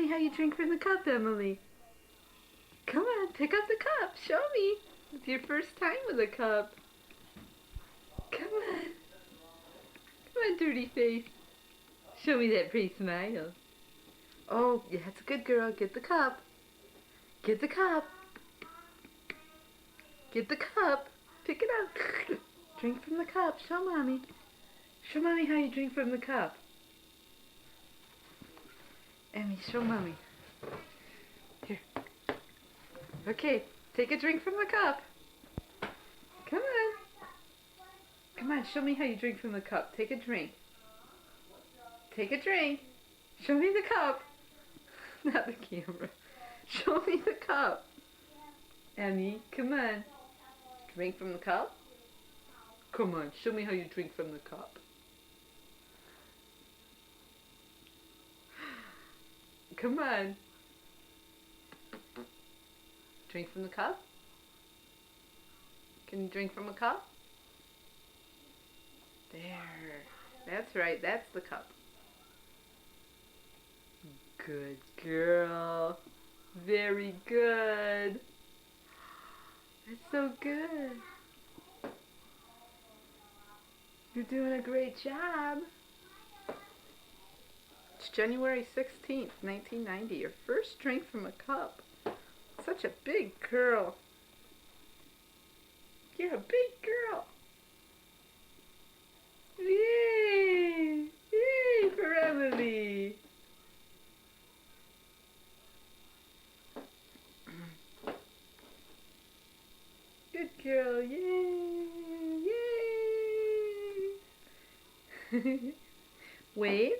me how you drink from the cup, Emily. Come on, pick up the cup. Show me. It's your first time with a cup. Come on. Come on, dirty face. Show me that pretty smile. Oh, yeah, that's a good girl. Get the cup. Get the cup. Get the cup. Pick it up. Drink from the cup. Show mommy. Show mommy how you drink from the cup. Emmy, show mommy. Here. Okay, take a drink from the cup. Come on. Come on, show me how you drink from the cup. Take a drink. Take a drink. Show me the cup. Not the camera. Show me the cup. Emmy, come on. Drink from the cup? Come on, show me how you drink from the cup. Come on. Drink from the cup? Can you drink from a cup? There. That's right, that's the cup. Good girl. Very good. That's so good. You're doing a great job. It's January 16th, 1990. Your first drink from a cup. Such a big girl. You're a big girl. Yay! Yay for Emily. Good girl. Yay! Yay! Wave.